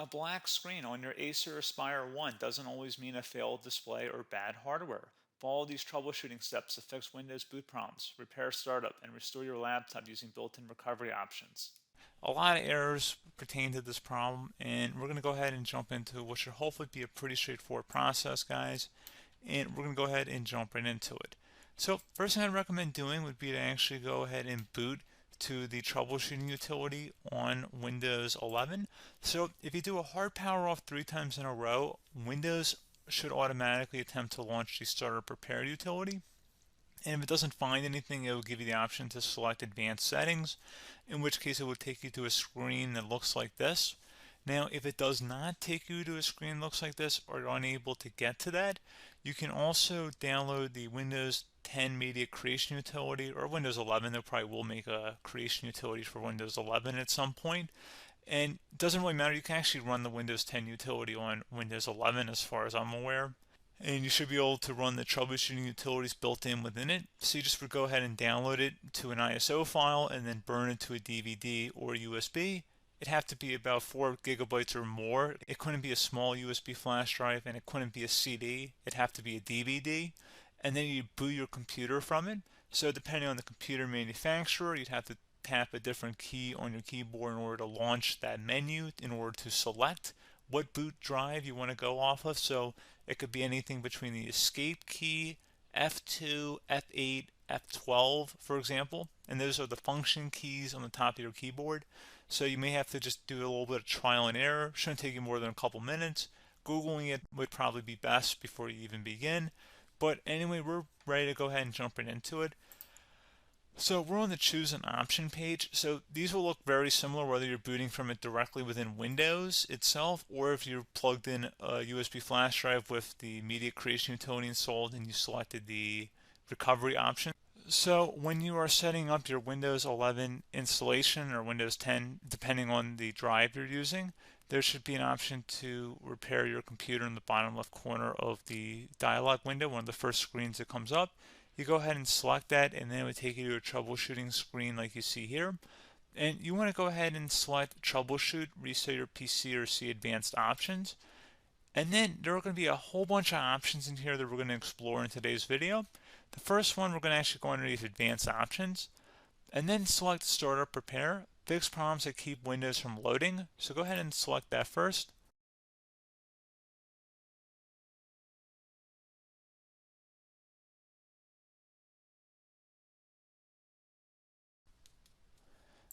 A black screen on your Acer Aspire 1 doesn't always mean a failed display or bad hardware. Follow these troubleshooting steps to fix Windows boot problems, repair startup, and restore your laptop using built-in recovery options. A lot of errors pertain to this problem, and we're going to go ahead and jump into what should hopefully be a pretty straightforward process, guys. And we're going to go ahead and jump right into it. So first thing I'd recommend doing would be to actually go ahead and boot to the troubleshooting utility on Windows 11. So if you do a hard power off 3 times in a row, Windows should automatically attempt to launch the startup repair utility. And if it doesn't find anything, it will give you the option to select advanced settings, in which case it would take you to a screen that looks like this. Now, if it does not take you to a screen that looks like this, or you're unable to get to that, you can also download the Windows 10 Media Creation Utility, or Windows 11. They probably will make a creation utility for Windows 11 at some point. And it doesn't really matter, you can actually run the Windows 10 utility on Windows 11 as far as I'm aware. And you should be able to run the troubleshooting utilities built in within it. So you just would go ahead and download it to an ISO file and then burn it to a DVD or USB. It'd have to be about 4 gigabytes or more. It couldn't be a small USB flash drive, and it couldn't be a CD. It'd have to be a DVD. And then you boot your computer from it. So depending on the computer manufacturer, you'd have to tap a different key on your keyboard in order to launch that menu, in order to select what boot drive you want to go off of. So it could be anything between the escape key, F2, F8, F12, for example. And those are the function keys on the top of your keyboard. So you may have to just do a little bit of trial and error. Shouldn't take you more than a couple minutes. Googling it would probably be best before you even begin. But anyway, we're ready to go ahead and jump right into it. So we're on the choose an option page. So these will look very similar whether you're booting from it directly within Windows itself, or if you're plugged in a USB flash drive with the media creation utility installed and you selected the recovery option. So when you are setting up your Windows 11 installation or Windows 10, depending on the drive you're using, there should be an option to repair your computer in the bottom left corner of the dialog window, one of the first screens that comes up. You go ahead and select that, and then it would take you to a troubleshooting screen like you see here. And you want to go ahead and select troubleshoot, reset your PC, or see advanced options. And then there are going to be a whole bunch of options in here that we're going to explore in today's video. The first one, we're going to actually go underneath advanced options and then select startup repair, fix problems that keep Windows from loading. So go ahead and select that first.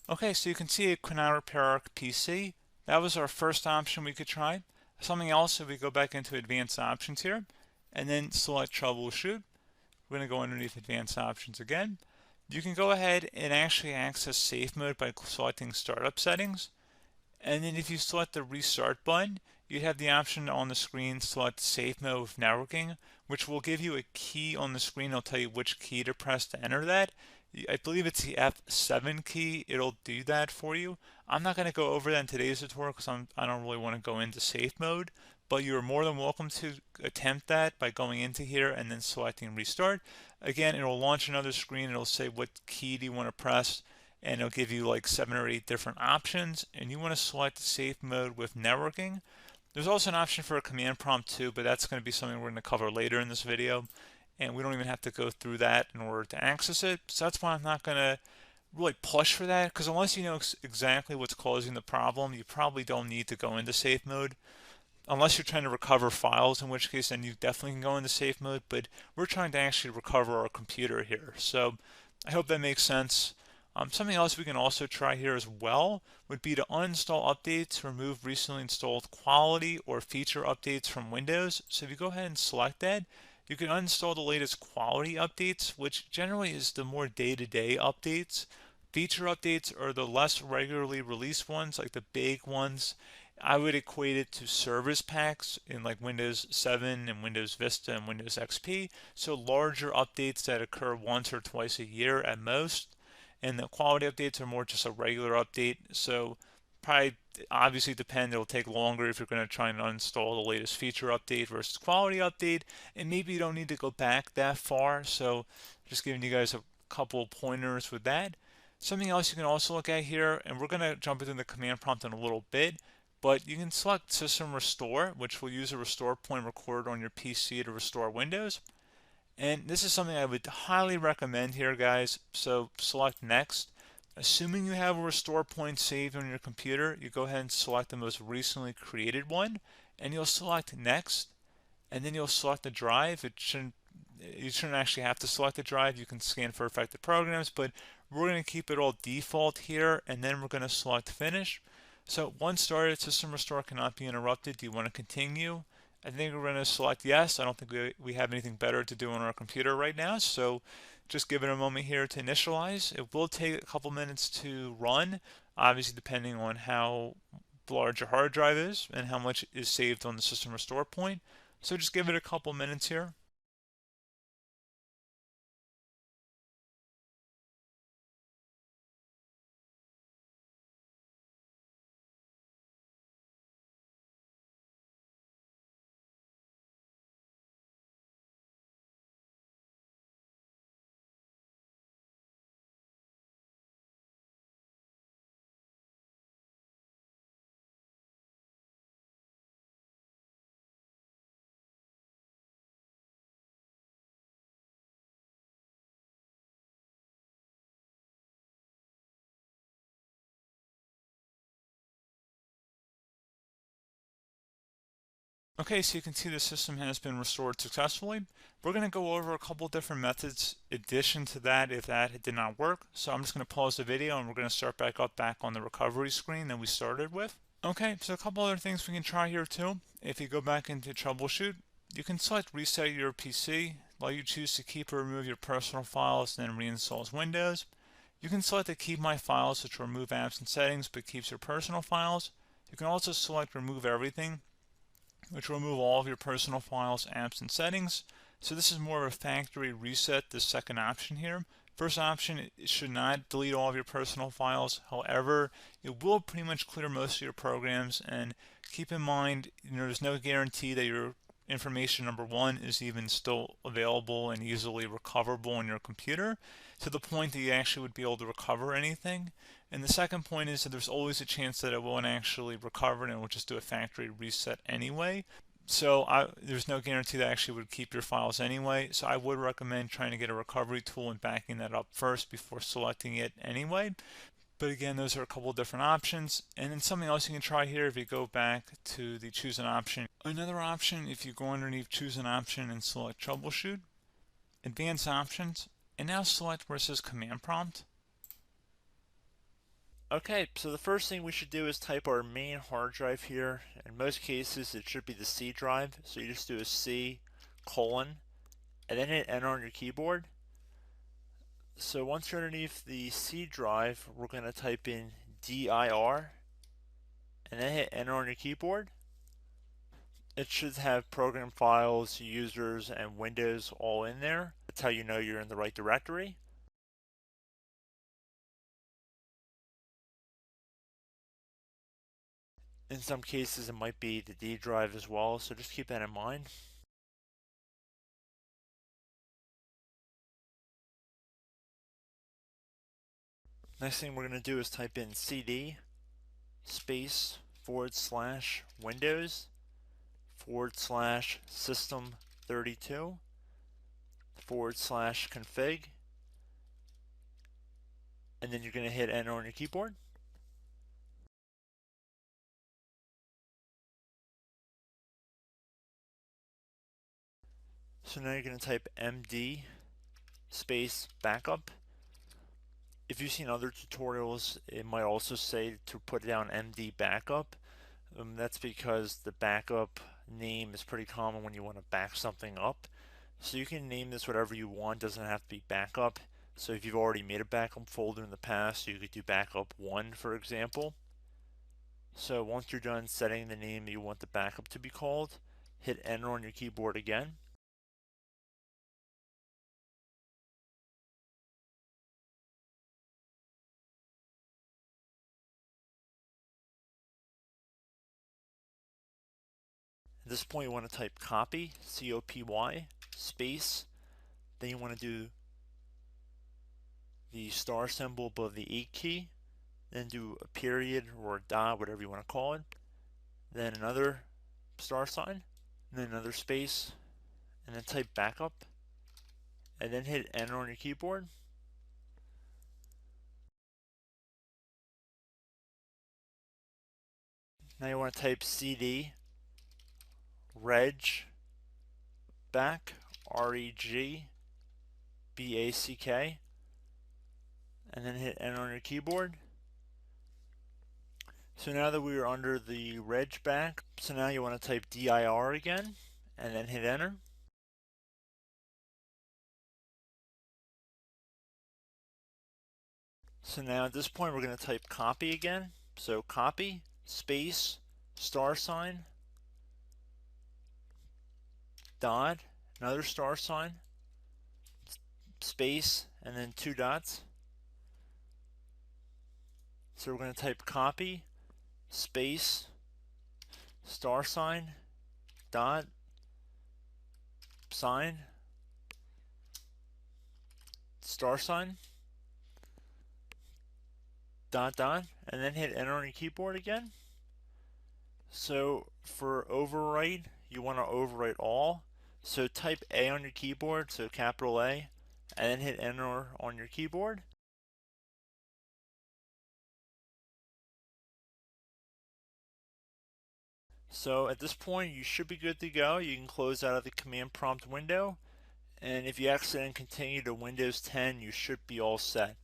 Okay, so you can see it could not repair our PC. That was our first option we could try. Something else, if we go back into advanced options here and then select troubleshoot, we're going to go underneath advanced options again. You can go ahead and actually access safe mode by selecting startup settings. And then if you select the restart button, you have the option on the screen select safe mode with networking, which will give you a key on the screen. It'll tell you which key to press to enter that. I believe it's the F7 key. It'll do that for you. I'm not going to go over that in today's tutorial because I don't really want to go into safe mode, but you're more than welcome to attempt that by going into here and then selecting restart. Again, it'll launch another screen. It'll say what key do you want to press, and it'll give you like 7 or 8 different options, and you want to select safe mode with networking. There's also an option for a command prompt too, but that's going to be something we're going to cover later in this video, and we don't even have to go through that in order to access it. So that's why I'm not going to really push for that, because unless you know exactly what's causing the problem, you probably don't need to go into safe mode. Unless you're trying to recover files, in which case then you definitely can go into safe mode, but we're trying to actually recover our computer here. So I hope that makes sense. Something else we can also try here as well would be to uninstall updates, remove recently installed quality or feature updates from Windows. So if you go ahead and select that, you can uninstall the latest quality updates, which generally is the more day-to-day updates. Feature updates are the less regularly released ones, like the big ones. I would equate it to service packs in like Windows 7 and Windows Vista and Windows XP. So larger updates that occur once or twice a year at most. And the quality updates are more just a regular update. So probably obviously depend, it'll take longer if you're going to try and uninstall the latest feature update versus quality update. And maybe you don't need to go back that far. So just giving you guys a couple pointers with that. Something else you can also look at here, and we're going to jump into the command prompt in a little bit, But you can select System Restore, which will use a restore point recorded on your PC to restore Windows. And this is something I would highly recommend here, guys. So select Next. Assuming you have a restore point saved on your computer, you go ahead and select the most recently created one, and you'll select Next, and then you'll select the drive. You shouldn't actually have to select the drive. You can scan for affected programs, but we're going to keep it all default here, and then we're going to select Finish. So once started, System Restore cannot be interrupted. Do you want to continue? I think we're going to select yes. I don't think we have anything better to do on our computer right now, so just give it a moment here to initialize. It will take a couple minutes to run, obviously depending on how large your hard drive is and how much is saved on the System Restore point. So just give it a couple minutes here. Okay, so you can see the system has been restored successfully. We're going to go over a couple different methods addition to that if that did not work. So I'm just going to pause the video and we're going to start back on the recovery screen that we started with. Okay, so a couple other things we can try here too. If you go back into troubleshoot, you can select reset your PC, while you choose to keep or remove your personal files and then reinstalls Windows. You can select to keep my files, which will remove apps and settings but keeps your personal files. You can also select remove everything, which will remove all of your personal files, apps, and settings. So this is more of a factory reset, this second option here. First option, it should not delete all of your personal files. However, it will pretty much clear most of your programs. And keep in mind, there's no guarantee that your information, number one, is even still available and easily recoverable on your computer to the point that you actually would be able to recover anything. And the second point is that there's always a chance that it won't actually recover and it will just do a factory reset anyway. So there's no guarantee that actually would keep your files anyway. So I would recommend trying to get a recovery tool and backing that up first before selecting it anyway. But again, those are a couple different options. And then something else you can try here, if you go back to the choose an option. Another option, if you go underneath choose an option and select troubleshoot, advanced options, and now select where it says command prompt. Okay, so the first thing we should do is type our main hard drive here. In most cases, it should be the C drive. So you just do a C colon and then hit enter on your keyboard. So once you're underneath the C drive, we're going to type in dir and then hit enter on your keyboard. It should have program files, users, and Windows all in there. That's how you know you're in the right directory. In some cases, it might be the D drive as well, so just keep that in mind. Next thing we're going to do is type in cd space / Windows / system 32 / config, and then you're going to hit enter on your keyboard. So now you're going to type md space backup. If you've seen other tutorials, it might also say to put down md backup. That's because the backup name is pretty common when you want to back something up. So you can name this whatever you want, doesn't have to be backup. So if you've already made a backup folder in the past, you could do backup 1, for example. So once you're done setting the name you want the backup to be called, hit enter on your keyboard again. At this point you want to type copy, C-O-P-Y, space, then you want to do the star symbol above the 8 key, then do a period or a dot, whatever you want to call it, then another star sign, and then another space, and then type backup, and then hit enter on your keyboard. Now you want to type cd reg back, REGBACK, and then hit enter on your keyboard. So now that we are under the reg back, so now you want to type dir again, and then hit enter. So now at this point we're going to type copy again. So copy, space, star sign, dot, another star sign, space, and then 2 dots. So we're going to type copy, space, star sign, dot, sign, star sign, dot, dot, and then hit enter on your keyboard again. So for overwrite, you want to overwrite all. So type A on your keyboard, so capital A, and then hit enter on your keyboard. So at this point, you should be good to go. You can close out of the command prompt window, and if you accidentally continue to Windows 10, you should be all set.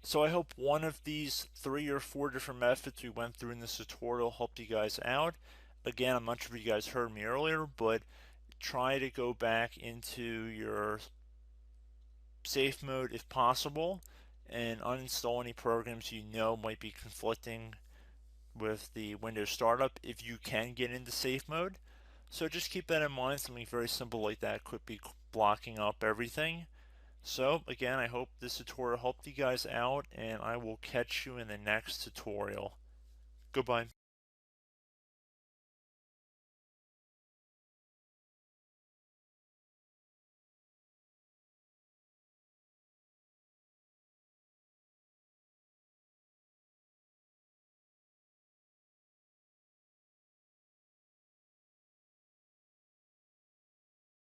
So I hope one of these 3 or 4 different methods we went through in this tutorial helped you guys out. Again, I'm not sure if you guys heard me earlier, but try to go back into your safe mode if possible and uninstall any programs you know might be conflicting with the Windows startup if you can get into safe mode. So just keep that in mind. Something very simple like that could be blocking up everything. So again, I hope this tutorial helped you guys out, and I will catch you in the next tutorial. Goodbye.